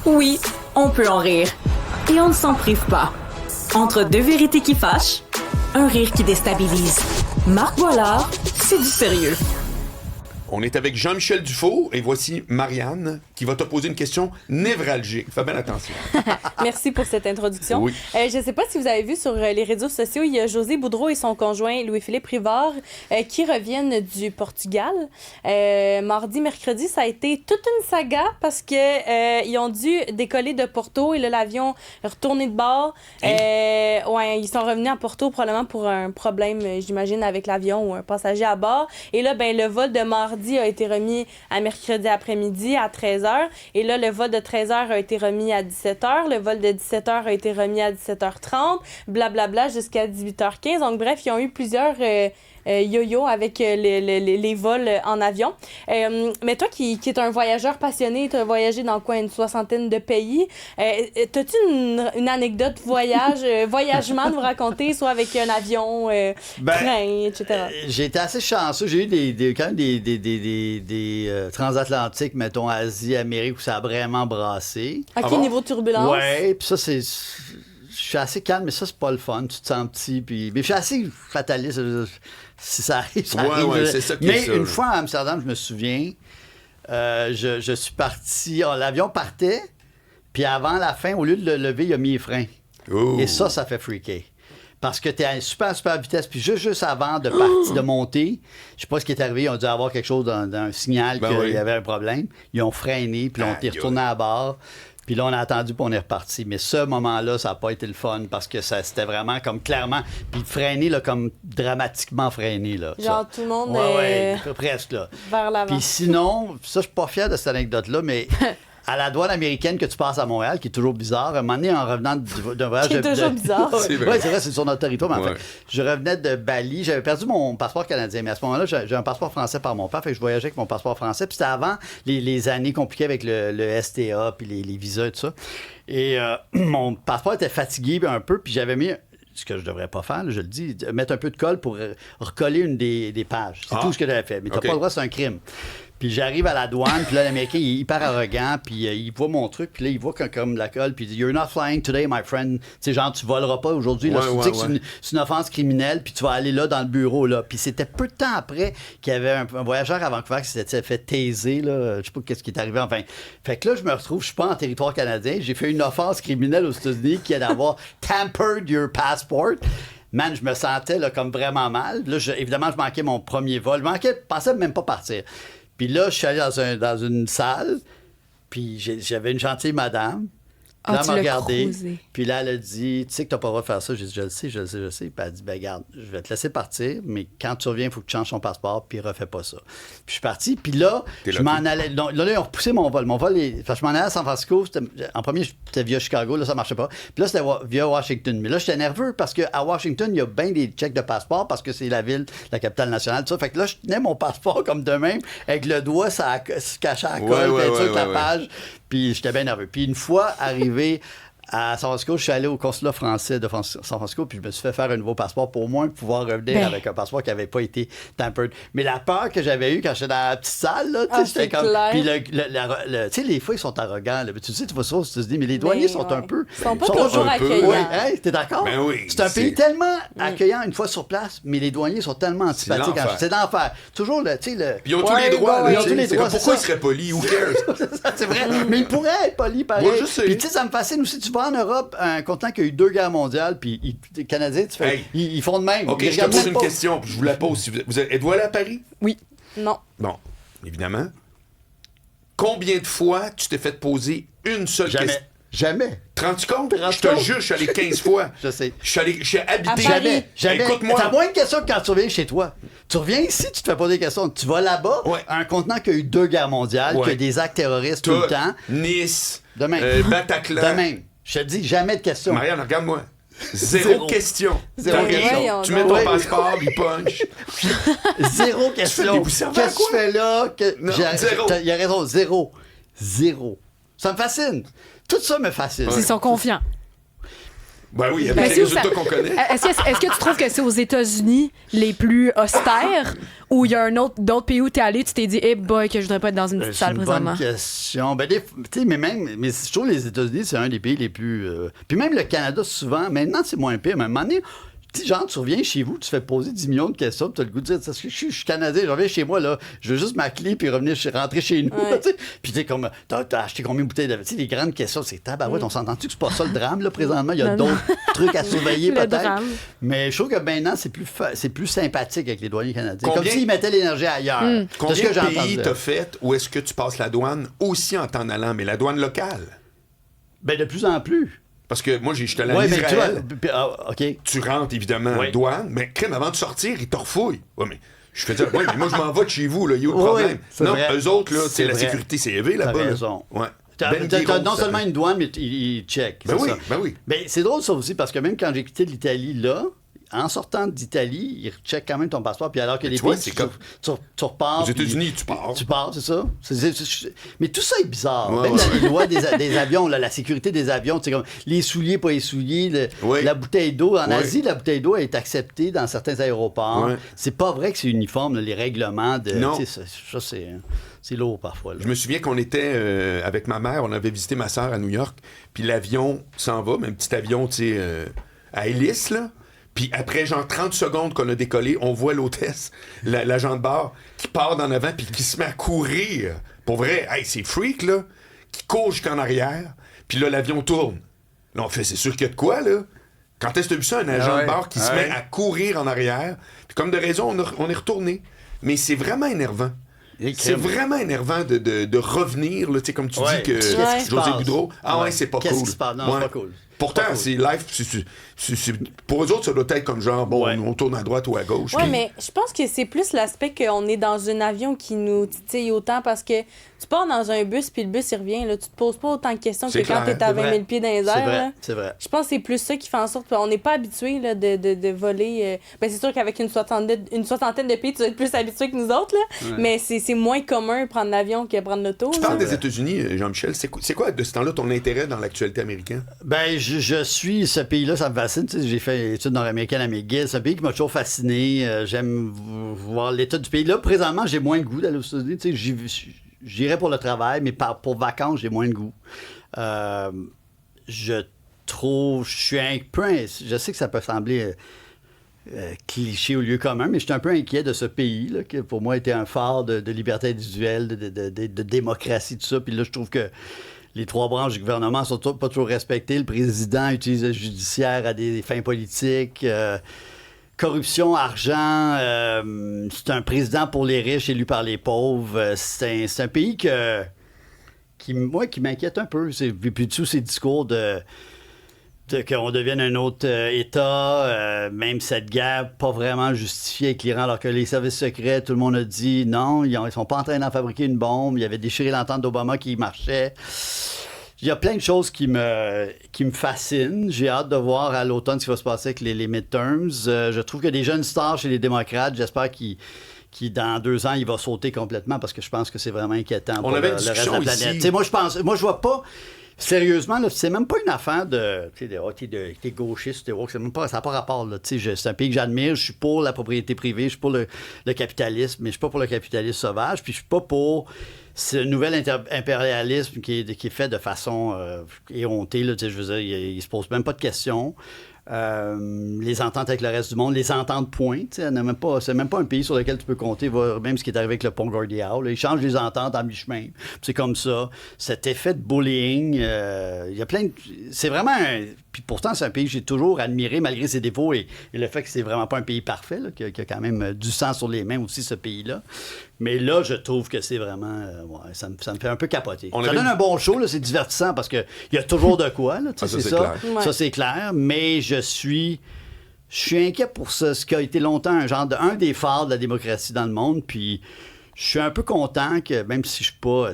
Oui, on peut en rire. Et on ne s'en prive pas. Entre deux vérités qui fâchent, un rire qui déstabilise. Marc Boilard, c'est du sérieux. On est avec Jean-Michel Dufault et voici Marianne qui va te poser une question névralgique. Fais bien attention. Merci pour cette introduction. Oui. Je ne sais pas si vous avez vu sur les réseaux sociaux, il y a José Boudreau et son conjoint Louis-Philippe Rivard qui reviennent du Portugal. Mardi, mercredi, ça a été toute une saga parce que ils ont dû décoller de Porto et là, l'avion est retourné de bord. Ouais, ils sont revenus à Porto probablement pour un problème, j'imagine, avec l'avion ou un passager à bord. Et là, le vol de mardi a été remis à mercredi après-midi à 13h. Et là, le vol de 13h a été remis à 17h. Le vol de 17h a été remis à 17h30. Blablabla jusqu'à 18h15. Donc, bref, ils ont eu plusieurs yo-yo avec les vols en avion. Mais toi qui es un voyageur passionné, tu as voyagé dans quoi, une 60aine de pays. T'as-tu une anecdote voyagement à nous raconter, soit avec un avion, train, etc.? J'ai été assez chanceux. J'ai eu quand même des transatlantiques, mettons, Asie, Amérique, où ça a vraiment brassé. À quel niveau de turbulence? Ouais, puis ça, c'est... Je suis assez calme, mais ça, c'est pas le fun. Tu te sens petit, puis... Mais je suis assez fataliste. Si ça arrive, ça arrive. Ouais, c'est ça qui mais est ça, une fois à Amsterdam, je me souviens, je suis parti... l'avion partait, puis avant la fin, au lieu de le lever, il a mis les freins. Oh. Et ça fait freaker. Parce que t'es à super vitesse, puis juste avant de monter, je sais pas ce qui est arrivé, ils ont dû avoir quelque chose d'un signal qu'il y avait un problème. Ils ont freiné, puis on est retourné à bord. Puis là, on a attendu, puis on est reparti. Mais ce moment-là, ça n'a pas été le fun, parce que c'était vraiment comme clairement... Puis freiné, là, comme dramatiquement freiné, là. Genre, ça. tout le monde presque, là. vers l'avant. Puis sinon, ça, je suis pas fier de cette anecdote-là, mais... À la douane américaine que tu passes à Montréal, qui est toujours bizarre, à un moment donné, en revenant d'un voyage... C'est toujours bizarre. Oui, c'est vrai, c'est sur notre territoire, mais en fait, je revenais de Bali, j'avais perdu mon passeport canadien, mais à ce moment-là, j'ai un passeport français par mon père, fait que je voyageais avec mon passeport français, puis c'était avant les années compliquées avec le STA, puis les visas et tout ça. Et mon passeport était fatigué un peu, puis j'avais mis... Ce que je devrais pas faire, là, je le dis, mettre un peu de colle pour recoller une des pages. C'est tout ce que j'avais fait. Mais t'as pas le droit, c'est un crime. Puis j'arrive à la douane, puis là, l'Américain, il est hyper arrogant, puis il voit mon truc, puis là, il voit comme la colle, puis il dit « You're not flying today, my friend. » Tu sais, genre, tu voleras pas aujourd'hui. Là, tu dis que c'est une offense criminelle, puis tu vas aller là dans le bureau, là. Puis c'était peu de temps après qu'il y avait un voyageur à Vancouver qui s'était fait taiser, là. Je sais pas qu'est-ce qui est arrivé, enfin. Fait que là, je me retrouve, je suis pas en territoire canadien, j'ai fait une offense criminelle aux États-Unis qui est d'avoir « tampered your passport ». Man, je me sentais là, comme vraiment mal. Là, évidemment, je manquais mon premier vol. Je pensais même pas partir. Puis là, je suis allé dans une salle, puis j'avais une gentille madame. Puis là, elle m'a regardé. Puis là, elle a dit, tu sais que t'as pas le droit de faire ça. J'ai dit, je le sais. Puis elle a dit, ben garde, je vais te laisser partir, mais quand tu reviens, il faut que tu changes ton passeport, puis refais pas ça. Puis je suis parti, puis là, je m'en allais. Donc, là, ils ont repoussé mon vol. Parce que je m'en allais à San Francisco. En premier, c'était via Chicago, là, ça marchait pas. Puis là, c'était via Washington. Mais là, j'étais nerveux parce qu'à Washington, il y a bien des checks de passeport parce que c'est la ville, la capitale nationale, tout ça. Fait que là, je tenais mon passeport comme de même, avec le doigt, ça se cachait à la colle, la page. Puis j'étais bien nerveux. Puis une fois arrivé à San Francisco, je suis allé au consulat français de San Francisco, puis je me suis fait faire un nouveau passeport pour au moins pouvoir revenir avec un passeport qui n'avait pas été tampered. Mais la peur que j'avais eue quand j'étais dans la petite salle, là, c'était comme... Clair. Puis tu sais, les fois, ils sont arrogants. Là. Tu sais, tu vas souvent, tu te dis, mais les douaniers sont un peu... Ils sont pas toujours accueillants. Oui, hey, t'es d'accord? Ben oui, c'est un pays tellement accueillant une fois sur place, mais les douaniers sont tellement antipathiques. C'est l'enfer. Toujours, tu sais... Ils ont tous les droits. Ils ont tous les droits. Pourquoi ils seraient polis? Who cares? C'est vrai. Mais ils pourraient être polis, pareil. Moi, je sais. Puis tu sais, ça me fascine aussi. Tu vas en Europe, un continent qui a eu 2 guerres mondiales, puis les Canadiens, tu fais, ils font de même. OK, je te pose une question, puis je vous la pose. Êtes-vous allé à Paris? Oui. Non. Bon, évidemment. Combien de fois tu t'es fait poser une seule question? Jamais. Te rends-tu compte? Je te jure, je suis allé 15 fois. Je sais. J'ai habité. Jamais. Écoute-moi. T'as moins de questions que quand tu reviens chez toi. Tu reviens ici, tu te fais poser des questions. Tu vas là-bas, un continent qui a eu 2 guerres mondiales, qui a des actes terroristes tout le temps. Nice. De même. Bataclan. De même. Je te dis, jamais de questions. Marianne, regarde-moi. Zéro question. Zéro question. Tu mets ton passeport, il punch. Zéro question. Qu'est-ce que tu fais là? Zéro. Il a raison, zéro. Ça me fascine. Tout ça me fascine. Ils sont confiants. Ben oui, avec Ben, les si résultats ça- qu'on connaît. Est-ce que tu trouves que c'est aux États-Unis les plus austères ou il y a d'autres pays où t'es allé, tu t'es dit, eh boy, que je voudrais pas être dans une petite C'est salle une présentement? bonne question. Ben, tu sais, mais je trouve que les États-Unis, c'est un des pays les plus. Puis même le Canada, souvent, maintenant, c'est moins pire. Mais à un moment donné, tu sais, genre, tu reviens chez vous, tu fais poser 10 millions de questions, puis tu as le goût de dire, je suis Canadien, je reviens chez moi, là, je veux juste ma clé, puis rentrer chez nous. Ouais. Tu sais. Puis tu sais, comme, t'as acheté combien de bouteilles de. Tu sais, les grandes questions, c'est tabarouette, on s'entend-tu que c'est pas ça le drame, là, présentement? Il y a Non, non. d'autres trucs à surveiller, Le peut-être. drame. Mais je trouve que maintenant, c'est plus sympathique avec les douaniers canadiens. Combien- Comme s'ils mettaient l'énergie ailleurs. C'est ce Combien que de j'ai pays entendu. t'as fait où est-ce que tu passes la douane aussi en t'en allant, mais la douane locale? Ben, de plus en plus. Parce que moi, je suis allé en Ouais, mais tu Israël. vois, OK. Tu rentres évidemment Oui. en douane, mais crème, avant de sortir, ils te refouillent. Ouais, mais je fais dire, ouais, mais moi, je m'en vais de chez vous, là, il y a eu le Oui, problème. oui, c'est Non, vrai. eux autres, là, C'est la vrai. sécurité s'est élevée T'as là-bas. là. raison. Ouais. T'as Ben Guiraud, non ça seulement fait. une douane, mais ils checkent. Ben c'est oui, ça. ben oui. Mais c'est drôle, ça aussi, parce que même quand j'ai quitté l'Italie, là, en sortant d'Italie, ils checkent quand même ton passeport. Puis alors que les tu vois, pays, c'est tu, comme- tu repars. Aux puis- États-Unis, tu pars. Tu pars, c'est ça. Mais tout ça est bizarre. Ouais, Même ouais, dans les lois des avions, là, la sécurité des avions, c'est comme les souliers, pas les souliers, Oui. la bouteille d'eau. En Oui. Asie, la bouteille d'eau est acceptée dans certains aéroports. Ouais. C'est pas vrai que c'est uniforme, là, les règlements de. Non. Tu sais, ça, c'est lourd parfois. Là. Je me souviens qu'on était avec ma mère, on avait visité ma sœur à New York, puis l'avion s'en va, mais un petit avion, tu sais, à hélice, là. Puis après, genre 30 secondes qu'on a décollé, on voit l'hôtesse, l'agent de bord, qui part d'en avant, puis qui se met à courir. Pour vrai, hey, c'est freak, là. Qui court jusqu'en arrière, puis là, l'avion tourne. Là, on fait, c'est sûr qu'il y a de quoi, là. Quand est-ce que tu as vu ça, un agent de bord qui se met à courir en arrière? Puis comme de raison, on est retourné. Mais c'est vraiment énervant. C'est vraiment énervant de revenir, là, tu sais, comme tu Ouais. dis que Qu'est-ce qui se José passe? Boudreau. Ah ouais, c'est pas Qu'est-ce cool. qui se passe? Non, Ouais. c'est pas cool. Pourtant, Pas cool. c'est live. Pour eux autres, ça doit être comme genre, bon, Ouais. on tourne à droite ou à gauche. Ouais, puis- mais je pense que c'est plus l'aspect qu'on est dans un avion qui nous titille autant parce que tu pars dans un bus puis le bus il revient, là, tu te poses pas autant de questions que C'est quand clair. t'es à C'est 20 vrai. 000 pieds dans les C'est airs. vrai, là. c'est vrai. Je pense que c'est plus ça qui fait en sorte qu'on n'est pas habitué là, de voler. Ben, c'est sûr qu'avec une soixantaine de pays, tu vas être plus habitué que nous autres, là, mais c'est moins commun prendre l'avion que prendre l'auto. Tu là. parles des États-Unis, Jean-Michel. C'est quoi, de ce temps-là, ton intérêt dans l'actualité américaine? Ben, je suis ce pays-là, ça me fascine. Tu sais, j'ai fait études nord-américaines à McGill. C'est un pays qui m'a toujours fasciné. J'aime voir l'état du pays. Là, présentement, j'ai moins de goût d'aller aux États-Unis. Tu sais, j'irais pour le travail, mais pour vacances, j'ai moins de goût. Je suis un peu. Je sais que ça peut sembler cliché au lieu commun, mais je suis un peu inquiet de ce pays, là, qui pour moi était un phare de liberté individuelle, de démocratie, tout ça. Puis là, je trouve que les trois branches du gouvernement sont pas toujours respectées. Le président utilise le judiciaire à des fins politiques. Corruption, argent, c'est un président pour les riches élu par les pauvres. C'est un pays qui m'inquiète un peu. Puis tous ces discours qu'on devienne un autre État, même cette guerre pas vraiment justifiée avec l'Iran, alors que les services secrets, tout le monde a dit non, ils sont pas en train d'en fabriquer une bombe, il avait déchiré l'entente d'Obama qui marchait. Il y a plein de choses qui me fascinent. J'ai hâte de voir à l'automne ce qui va se passer avec les midterms. Je trouve que des jeunes stars chez les démocrates, j'espère qu'ils dans 2 ans, il va sauter complètement parce que je pense que c'est vraiment inquiétant pour le avait une reste de la discussion planète. ici. Tu sais, moi, je vois pas. Sérieusement, là, c'est même pas une affaire de. Tu sais, t'es gauchiste, ça n'a pas rapport. Là, c'est un pays que j'admire. Je suis pour la propriété privée, je suis pour le capitalisme, mais je suis pas pour le capitalisme sauvage. Puis je suis pas pour ce nouvel impérialisme qui est fait de façon éhontée. Là, je veux dire, il se pose même pas de questions. Les ententes avec le reste du monde, les ententes point. C'est même pas un pays sur lequel tu peux compter, même ce qui est arrivé avec le pont Gordie Howe. Ils changent les ententes en mi-chemin. C'est comme ça. Cet effet de bullying, il y a plein de... C'est vraiment... Puis pourtant, c'est un pays que j'ai toujours admiré, malgré ses défauts et le fait que c'est vraiment pas un pays parfait, là, qui a quand même du sang sur les mains aussi, ce pays-là. Mais là, je trouve que c'est vraiment... ça me fait un peu capoter. Ça donne un bon show, là, c'est divertissant parce qu'il y a toujours de quoi. Là, ça, c'est c'est ça. clair. Ouais. Ça, c'est clair. Mais je suis inquiet pour ce qui a été longtemps un des phares de la démocratie dans le monde. Puis je suis un peu content que, même si je suis pas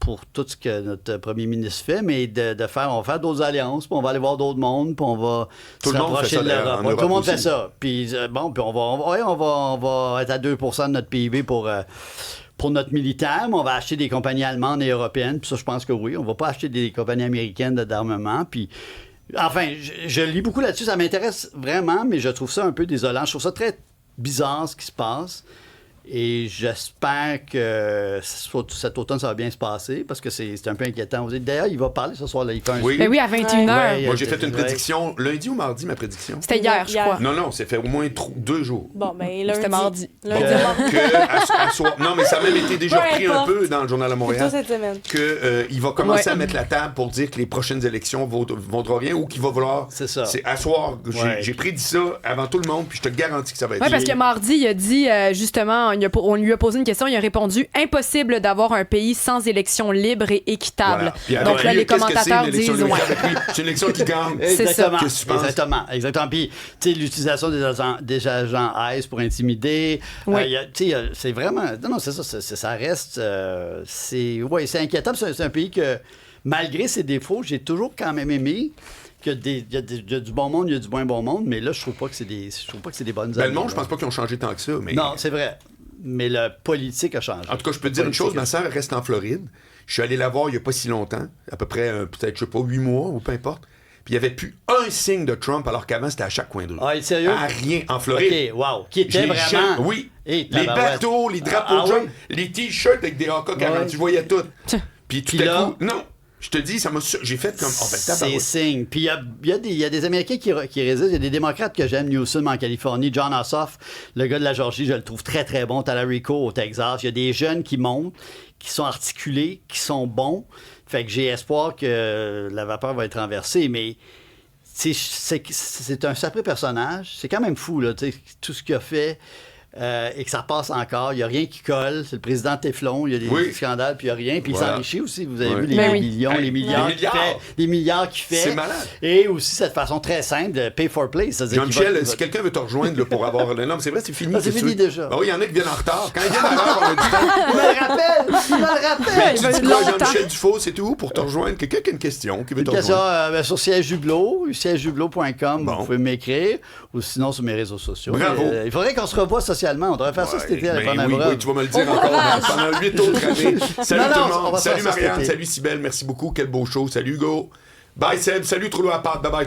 pour tout ce que notre premier ministre fait, mais on va faire d'autres alliances, puis on va aller voir d'autres mondes, puis on va Tout se le monde rapprocher fait ça, de d'ailleurs, l'Europe. en Ouais, tout le Europe monde fait aussi. ça. Puis puis on va être à 2% de notre PIB pour notre militaire, mais on va acheter des compagnies allemandes et européennes. Puis ça, je pense que oui. On va pas acheter des compagnies américaines d'armement. Puis Enfin, je lis beaucoup là-dessus, ça m'intéresse vraiment, mais je trouve ça un peu désolant. Je trouve ça très bizarre ce qui se passe. Et j'espère que cet automne, ça va bien se passer parce que c'est un peu inquiétant. D'ailleurs, il va parler ce soir. Là, il fait un Oui. Ben oui, à 21h. Ouais, Moi, j'ai fait une prédiction lundi ou mardi, ma prédiction. C'était hier, je crois. Non, c'est fait au moins 2 jours. Bon, ben lundi. C'était mardi. Lundi, mardi. À soir. Non, mais ça a même été déjà Peu repris un importe. peu dans le Journal de Montréal. Plutôt cette semaine. Il va commencer Ouais. à mettre la table pour dire que les prochaines élections vaudront rien ou qu'il va vouloir. C'est ça. C'est à soir. J'ai prédit ça avant tout le monde, puis je te garantis que ça va être Oui, parce que mardi, il a dit, justement, on lui a posé une question, il a répondu « Impossible d'avoir un pays sans élection libre et équitable. Puis Donc là, les commentateurs disent « Ouais. C'est une élection qui gagne. C'est ça. Exactement. Qu'est-ce que tu penses? Exactement. Puis, tu sais, l'utilisation des agents ICE pour intimider. Oui. C'est vraiment. Non, c'est ça. Ça reste. C'est inquiétant. C'est un pays que, malgré ses défauts, j'ai toujours quand même aimé. Il y a du bon monde, il y a du moins bon monde, mais là, je trouve pas que c'est des bonnes Ben, années. le monde, je pense pas qu'ils ont changé tant que ça. Mais... Non, c'est vrai. Mais la politique a changé. En tout cas, je peux te dire une chose, ma sœur reste en Floride. Je suis allé la voir il n'y a pas si longtemps, à peu près, peut-être, je sais pas, 8 mois ou peu importe. Puis il n'y avait plus un signe de Trump, alors qu'avant, c'était à chaque coin de rue. Ah, sérieux? À rien, en Floride. OK, wow. Qui était vraiment... Oui. Hey, Les tabarouette. bateaux, les drapeaux Ah, de Trump, oui? les t-shirts avec des AK-40, Ouais. tu voyais tout. Puis tout Puis à là- coup, non. Je te dis, j'ai fait comme... Oh, ben, C'est tabarouette. signe. Puis il y a des Américains qui résistent. Il y a des démocrates que j'aime, Newsom en Californie, John Ossoff, le gars de la Georgie, je le trouve très, très bon. Talarico au Texas. Il y a des jeunes qui montent, qui sont articulés, qui sont bons. Fait que j'ai espoir que la vapeur va être renversée, mais c'est un sacré personnage. C'est quand même fou, là, tu sais, tout ce qu'il a fait. Et que ça passe encore. Il n'y a rien qui colle. C'est le président Teflon. Il y a des scandales, puis il n'y a rien. Puis il s'enrichit aussi. Vous avez vu les Ben oui. millions, les milliards qu'il fait. C'est malade. Et aussi cette façon très simple de pay for play. C'est-à-dire qu'il Jean-Michel, va- si quelqu'un veut te rejoindre là, pour avoir... Non, mais c'est vrai, c'est fini. Ah, c'est qu'est-ce fini que tu veux? déjà. Ben oui, il y en a qui viennent en retard. Quand ils viennent à l'heure, on a du temps. Il me le rappelle! Il me le rappelle! Tu va dis être quoi, longtemps. Jean-Michel Dufault, c'est tout pour te rejoindre? Quelqu'un qui a une question, qui veut te Une question rejoindre? sur Siège Hublot, siègehublot.com, Bon. vous pouvez m'écrire, ou sinon sur mes réseaux sociaux. Bravo. Il faudrait qu'on se revoie socialement. On devrait faire ça cet été à la Ben Panama. oui, tu vas me le dire encore pendant 8 autres années. Salut Non, tout non, le on monde. va Salut faire ça cet Marianne. été. Salut Cybèle. Merci beaucoup. Quel beau show. Salut Hugo. Bye Seb. Salut Trou à part. Bye bye.